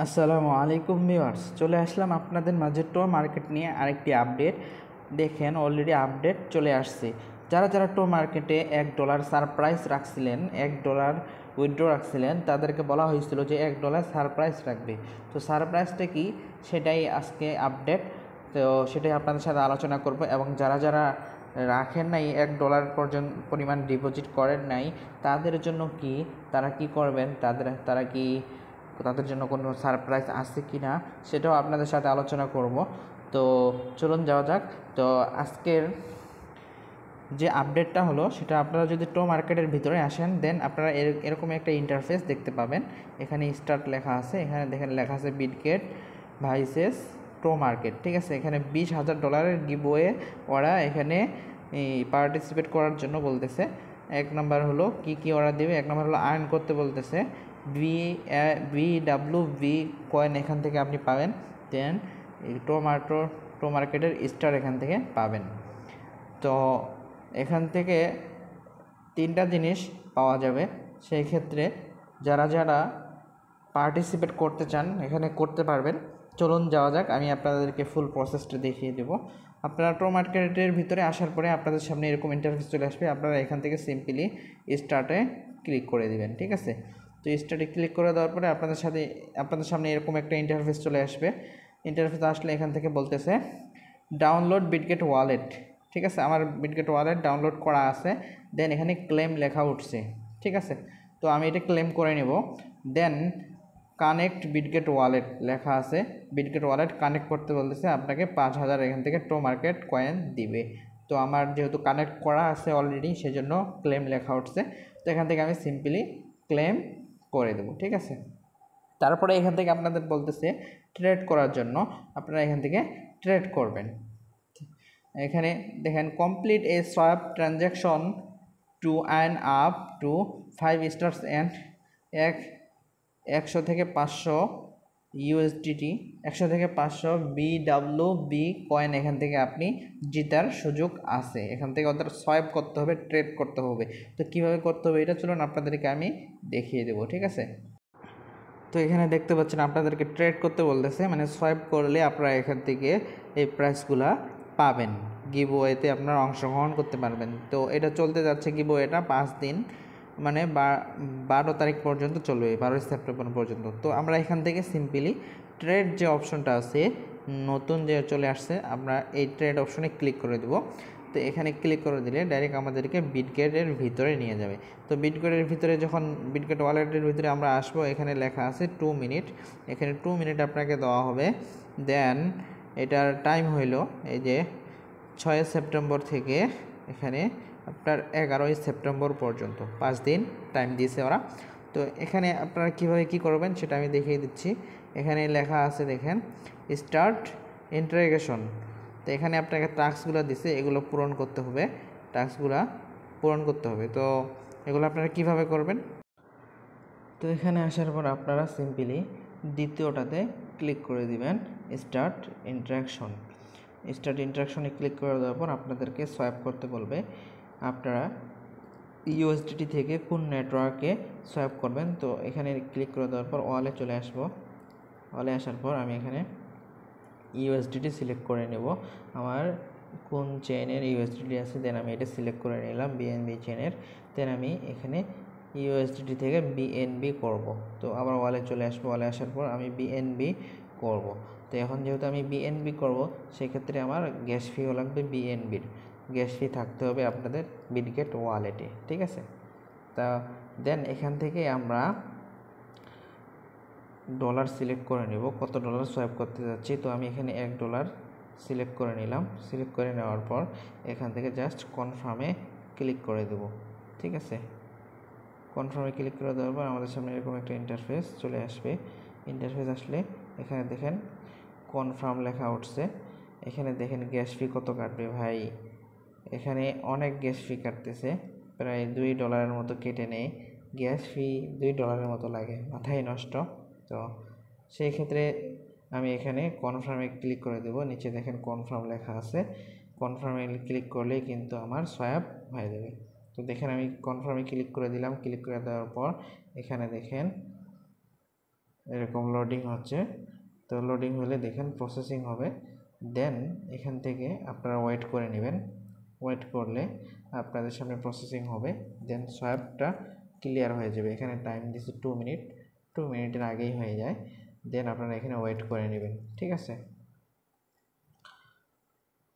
আসসালামু আলাইকুম ভিউয়ার্স, চলে আসলাম আপনাদের মাঝে টো মার্কেট নিয়ে আরেকটি আপডেট। দেখেন অলরেডি আপডেট চলে আসছে। যারা যারা টো মার্কেটে $1 সারপ্রাইজ রাখছিলেন, $1 উইথড্র রাখছিলেন, তাদেরকে বলা হয়েছিল যে $1 সারপ্রাইজ রাখবে। তো সারপ্রাইজটা কি সেটাই আজকে আপডেট। তো সেটাই আপনাদের সাথে আলোচনা করব। এবং যারা যারা রাখেন নাই, $1 পর্যন্ত পরিমাণ ডিপোজিট করেন নাই, তাদের জন্য কি, তারা কি করবেন, তাদের জন্য কোনো সারপ্রাইজ আছে কি না সেটাও আপনাদের সাথে আলোচনা করব। তো চলুন যাওয়া যাক। তো আজকের যে আপডেটটা হলো সেটা, আপনারা যদি টো মার্কেটের ভিতরে আসেন, দেন আপনারা এরকম একটা ইন্টারফেস দেখতে পাবেন। এখানে স্টার্ট লেখা আছে, এখানে দেখেন লেখা আছে বিটগেট ভাইসেস টো মার্কেট। ঠিক আছে, এখানে $20,000 গিভওয়ে ওরা এখানে পার্টিসিপেট করার জন্য বলতেছে। এক নম্বর হলো কি ওরা দেবে, এক নম্বর হলো আর্ন করতে বলতেছে। VWV কয়েন এখান থেকে আপনি পাবেন। দেন টো মার্কেটের স্টার এখান থেকে পাবেন। তো এখান থেকে তিনটা জিনিস পাওয়া যাবে। সেই ক্ষেত্রে যারা যারা পার্টিসিপেট করতে চান এখানে করতে পারবেন। চলুন যাওয়া যাক, আমি আপনাদেরকে ফুল প্রসেসটা দেখিয়ে দেব। আপনারা টো মার্কেটের ভিতরে আসার পরে আপনাদের সামনে এরকম ইন্টারফেস চলে আসবে। আপনারা এখান থেকে সিম্পলি স্টার্টে ক্লিক করে দিবেন। ঠিক আছে, তো স্টার্টে ক্লিক করে দেওয়ার পরে আপনাদের সামনে এরকম একটা ইন্টারফেস চলে আসবে। ইন্টারফেস আসলে এখান থেকে বলতেছে ডাউনলোড বিটগেট ওয়ালেট। ঠিক আছে, আমার বিটগেট ওয়ালেট ডাউনলোড করা আছে। দেন এখানে ক্লেম লেখা উঠছে। ঠিক আছে, তো আমি এটা ক্লেম করে নেব। দেন কানেক্ট বিটগেট ওয়ালেট লেখা আছে, বিটগেট ওয়ালেট কানেক্ট করতে বলতেছে। আপনাকে 5,000 এখান থেকে টো মার্কেট কয়েন দিবে। তো আমার যেহেতু কানেক্ট করা আছে অলরেডি, সেজন্য ক্লেম লেখা উঠছে। তো এখান থেকে আমি সিম্পলি ক্লেম করে দেবো। ঠিক আছে, তারপরে এখান থেকে আপনাদের বলতেছে ট্রেড করার জন্য, আপনারা এখান থেকে ট্রেড করবেন। এখানে দেখেন complete a swap transaction to earn up to 5 stars and 100 থেকে 500 USDT, 100 থেকে 500 BWB কয়েন এখান থেকে আপনি জেতার সুযোগ আছে। এখান থেকে ওদের সোয়াইপ করতে হবে, ট্রেড করতে হবে। তো কীভাবে করতে হবে এটা চলুন আপনাদেরকে আমি দেখিয়ে দেবো। ঠিক আছে, তো এখানে দেখতে পাচ্ছেন আপনাদেরকে ট্রেড করতে বলতেছে, মানে সোয়াইপ করলে আপনারা এখান থেকে এই প্রাইসগুলা পাবেন। গিভওয়েতে আপনারা অংশগ্রহণ করতে পারবেন। তো এটা চলতে যাচ্ছে গিভওয়েটা 5 দিন, মানে 12 তারিখ পর্যন্ত চলবে, 12 সেপ্টেম্বর পর্যন্ত। তো আমরা এখান থেকে সিম্পলি ট্রেড যে অপশনটা আছে নতুন যে চলে আসছে, আমরা এই ট্রেড অপশনে ক্লিক করে দেবো। তো এখানে ক্লিক করে দিলে ডাইরেক্ট আমাদেরকে বিটগেটের ভিতরে নিয়ে যাবে। তো বিটগেটের ভিতরে যখন বিটগেট ওয়ালেটের ভিতরে আমরা আসবো, এখানে লেখা আছে 2 মিনিট। এখানে 2 মিনিট আপনাকে দেওয়া হবে। দেন এটার টাইম হইল এই যে 6 সেপ্টেম্বর থেকে এখানে আপনার 11 সেপ্টেম্বর পর্যন্ত 5 দিন টাইম দিয়েছে ওরা। তো এখানে আপনারা কীভাবে কী করবেন সেটা আমি দেখিয়ে দিচ্ছি। এখানে লেখা আছে দেখেন স্টার্ট ইন্টারোগেশন। তো এখানে আপনাকে টাস্কগুলো দিছে, এগুলো পূরণ করতে হবে, টাস্কগুলো পূরণ করতে হবে। তো এগুলো আপনারা কিভাবে করবেন, তো এখানে আসার পর আপনারা সিম্পলি দ্বিতীয়টাতে ক্লিক করে দিবেন স্টার্ট ইন্টারাকশন। স্টার্ট ইন্টারাকশনে ক্লিক করে দেওয়ার পর আপনাদেরকে সোয়াইপ করতে বলবে। আপনারা ইউএসডিটি থেকে কোন নেটওয়ার্কে সোয়াইপ করবেন। তো এখানে ক্লিক করে দেওয়ার পর ওয়ালে চলে আসবো। ওয়ালে আসার পর আমি এখানে ইউএসডিটি সিলেক্ট করে নেব, আমার কোন চেইনের ইউএসডিটি আছে। দেন আমি এটা সিলেক্ট করে নিলাম বিএনবি চেইনের। দেন আমি এখানে ইউএসডিটি থেকে বিএনবি করব। তো আবার ওয়ালে চলে আসবো। ওয়ালে আসার পর আমি বিএনবি করব। তো এখন যেহেতু আমি বিএনবি করব, সেক্ষেত্রে আমার গ্যাস ফিও লাগবে। বিএনবির গ্যাস ফি থাকতে হবে আপনাদের বিটগেট ওয়ালেটে। ঠিক আছে, তা দেন এখান থেকে আমরা ডলার সিলেক্ট করে নেব, কত ডলার সোয়াইপ করতে যাচ্ছি। তো আমি এখানে $1 সিলেক্ট করে নিলাম। সিলেক্ট করে নেওয়ার পর এখান থেকে জাস্ট কনফার্মে ক্লিক করে দেব। ঠিক আছে, কনফার্মে ক্লিক করে দেওয়ার পর আমাদের সামনে এরকম একটা ইন্টারফেস চলে আসবে। ইন্টারফেস আসলে এখানে দেখেন কনফার্ম লেখা উঠছে। এখানে দেখেন গ্যাস ফি কত কাটবে ভাই, এখানে অনেক গ্যাস ফি কাটতেছে, প্রায় $2 মতো কেটে নেয়। গ্যাস ফি $2 মতো লাগে, মাথায় নষ্ট। তো সেই ক্ষেত্রে আমি এখানে কনফার্মে ক্লিক করে দেব। নিচে দেখেন কনফার্ম লেখা আছে, কনফার্মে ক্লিক করলেই কিন্তু আমার সোয়াইপ হয়ে যাবে। তো দেখেন আমি কনফার্মে ক্লিক করে দিলাম। ক্লিক করে দেওয়ার পর এখানে দেখেন এরকম লোডিং হচ্ছে। তো লোডিং হলে দেখেন প্রসেসিং হবে, দেন এখান থেকে আপনারা ওয়েট করে নেবেন। ওয়েট করলে আপনাদের সামনে প্রসেসিং হবে, দেন সোয়াইপটা ক্লিয়ার হয়ে যাবে। এখানে টাইম দিচ্ছে 2 মিনিট, 2 মিনিটের আগেই হয়ে যায়। দেন আপনারা এখানে ওয়েট করে নেবেন, ঠিক আছে।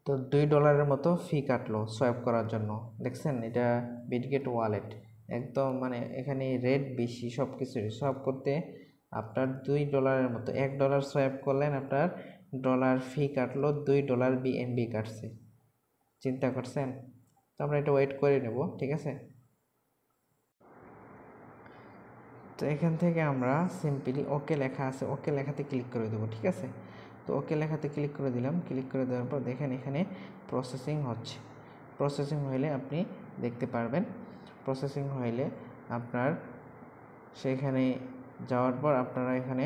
তো $2 মতো ফি কাটলো সোয়াইপ করার জন্য। দেখছেন এটা বিটগেট ওয়ালেট, একদম মানে এখানে রেট বেশি সব কিছুরই। সোয়াইপ করতে আপনার $2 মতো, $1 সোয়াইপ করলেন আপনার ডলার ফি কাটলো, $2 বিএনবি কাটছে। চিন্তা করছেন? তো আমরা এটা ওয়েট করে নেব, ঠিক আছে। তো এখান থেকে আমরা সিম্পলি ওকে লেখা আছে, ওকে লেখাতে ক্লিক করে দেবো, ঠিক আছে। তো ওকে লেখাতে ক্লিক করে দিলাম। ক্লিক করে দেওয়ার পর দেখেন এখানে প্রসেসিং হচ্ছে। প্রসেসিং হইলে আপনি দেখতে পারবেন। প্রসেসিং হইলে আপনার সেখানে যাওয়ার পর আপনারা এখানে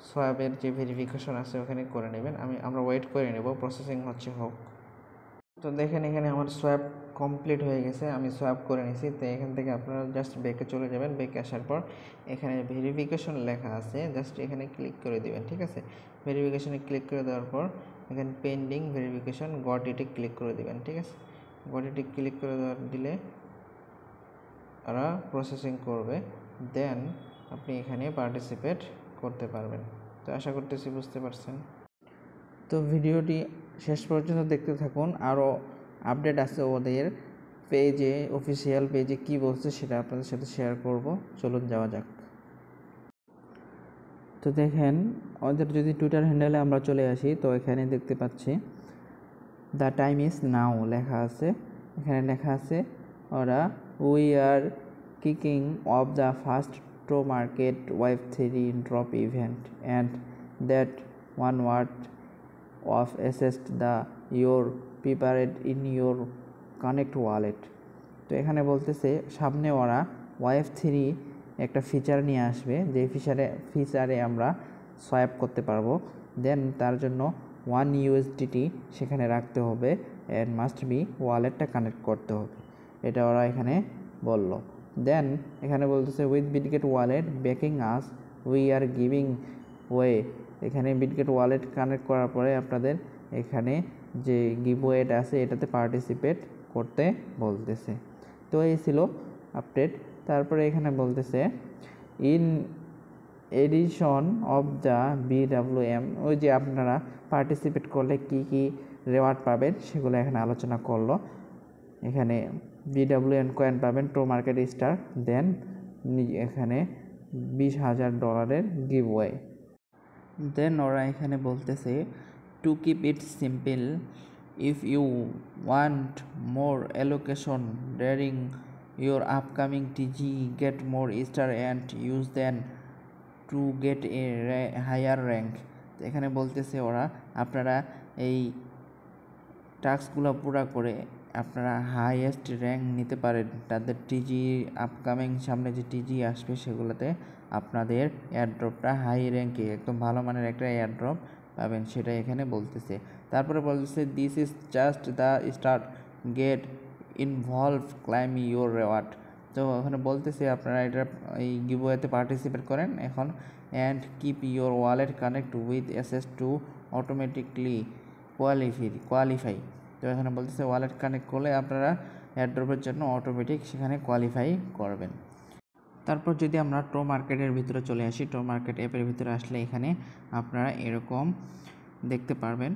সোয়াবের যে ভেরিফিকেশন আছে ওখানে করে নেবেন। আমরা ওয়েট করে নেব প্রসেসিং হচ্ছে হোক। তো দেখেন এখানে আমার সোয়াপ কমপ্লিট হয়ে গেছে, আমি সোয়াপ করে নিয়েছি। তো এখান থেকে আপনারা জাস্ট ব্যাকে চলে যাবেন। ব্যাকে আসার পর এখানে ভেরিফিকেশন লেখা আছে, জাস্ট এখানে ক্লিক করে দেবেন, ঠিক আছে। ভেরিফিকেশনে ক্লিক করে দেওয়ার পর এখানে পেন্ডিং ভেরিফিকেশন গট ইটে ক্লিক করে দেবেন, ঠিক আছে। গট ইটে ক্লিক করে দিলে ওরা প্রসেসিং করবে, দেন আপনি এখানে পার্টিসিপেট করতে পারবেন। তো আশা করতেছি বুঝতে পারছেন। তো ভিডিওটি শেষ পর্যন্ত দেখতে থাকুন, আরও আপডেট আছে ওদের পেজে, অফিসিয়াল পেজে কি বলছে সেটা আপনাদের সাথে শেয়ার করব। চলুন যাওয়া যাক। তো দেখেন ওদের যদি টুইটার হ্যান্ডেলে আমরা চলে আসি, তো এখানে দেখতে পাচ্ছি দ্য টাইম ইজ নাও লেখা আছে। এখানে লেখা আছে ওরা we are kicking off the first tro market Web3 drop event and that one word of assessed the your prepared in your connect wallet। তো এখানে বলতেছে সামনে ওরা Web3 একটা ফিচার নিয়ে আসবে, যে ফিচারে আমরা সোয়াইপ করতে পারবো। দেন তার জন্য $1 সেখানে রাখতে হবে, অ্যান্ড মাস্ট বি ওয়ালেটটা কানেক্ট করতে হবে, এটা ওরা এখানে বলল। দেন এখানে বলতেছে with Bitget wallet backing us we are giving way. এখানে বিটগেট ওয়ালেট কানেক্ট করার পরে আপনাদের এখানে যে গিভওয়েটা আছে এটাতে পার্টিসিপেট করতে বলতেছে। তো এই ছিল আপডেট। তারপরে এখানে বলতেছে in edition of the BWM, ওই যে আপনারা পার্টিসিপেট করলে কি কি রেওয়ার্ড পাবেন সেগুলো এখানে আলোচনা করলো। এখানে BWM কয়েন পাবেন, ট্রো মার্কেট স্টার, দেন এখানে $20,000 গিভওয়ে। দেন ওরা এখানে বলতেছে to keep it simple, if you want more allocation during your upcoming TG, get more star and use then to get a higher rank. এখানে বলতেছে ওরা আপনারা এই টাস্কগুলো পুরা করে আপনারা হাইয়েস্ট র্যাঙ্ক নিতে পারেন। তাদের টিজি আপকামিং সামনে যে টিজি আসবে সেগুলোতে আপনাদের এয়ারড্রপটা হাই র্যাঙ্কে একদম ভালো মানের একটা এয়ারড্রপ পাবেন, সেটা এখানে বলতেছে। তারপরে বলতেছে this is just the start, get involve, claim your reward. তো ওখানে বলতেছে আপনারা এটা এই গিভওয়েতে পার্টিসিপেট করেন এখন, and keep your wallet connect with access to automatically qualify. তো এখানে বলতেছে ওয়ালেট কানেক্ট করলে আপনারা এয়ারড্রপের জন্য অটোমেটিক সেখানে কোয়ালিফাই করবেন। তারপর যদি আমরা ট্রো মার্কেটের ভিতরে চলে আসি, ট্রো মার্কেট অ্যাপের ভিতরে আসলে এখানে আপনারা এরকম দেখতে পারবেন,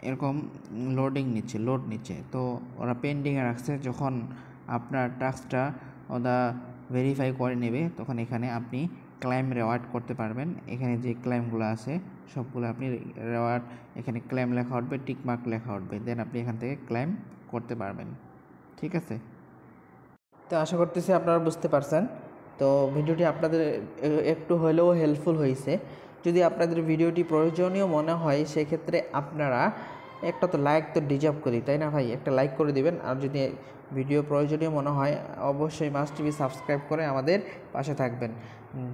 এরকম লোড নিচ্ছে। তো ওরা পেন্ডিংয়ে রাখছে, যখন আপনার টাস্কটা ওরা ভেরিফাই করে নেবে তখন এখানে আপনি ক্লাইম রেওয়ার্ড করতে পারবেন। এখানে যে ক্লাইমগুলো আছে সবগুলো আপনি রেওয়ার্ড, এখানে ক্লাইম লেখা উঠবে, টিকমার্ক লেখা উঠবে, দেন আপনি এখান থেকে ক্লাইম করতে পারবেন, ঠিক আছে। তো আশা করতেছি আপনারা বুঝতে পারছেন। তো ভিডিওটি আপনাদের একটু হলেও হেল্পফুল হয়েছে। যদি আপনাদের ভিডিওটি প্রয়োজনীয় মনে হয় সেক্ষেত্রে আপনারা একটা তো লাইক তো ডিজার্ভ করি, তাই না ভাই? একটা লাইক করে দিবেন। আর যদি ভিডিও প্রয়োজনীয় মনে হয় অবশ্যই মাস্ট বি সাবস্ক্রাইব করে আমাদের পাশে থাকবেন,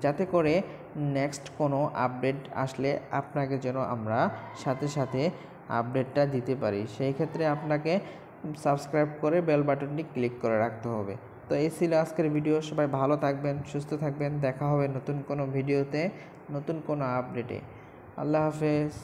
যাতে করে নেক্সট কোনো আপডেট আসলে আপনাকে যেন আমরা সাথে সাথে আপডেটটা দিতে পারি। সেই ক্ষেত্রে আপনাকে সাবস্ক্রাইব করে বেল বাটনটি ক্লিক করে রাখতে হবে। তো এই ছিল আজকের ভিডিও। সবাই ভালো থাকবেন, সুস্থ থাকবেন। দেখা হবে নতুন কোনো ভিডিওতে, নতুন কোনো আপডেটে। আল্লাহ হাফেজ।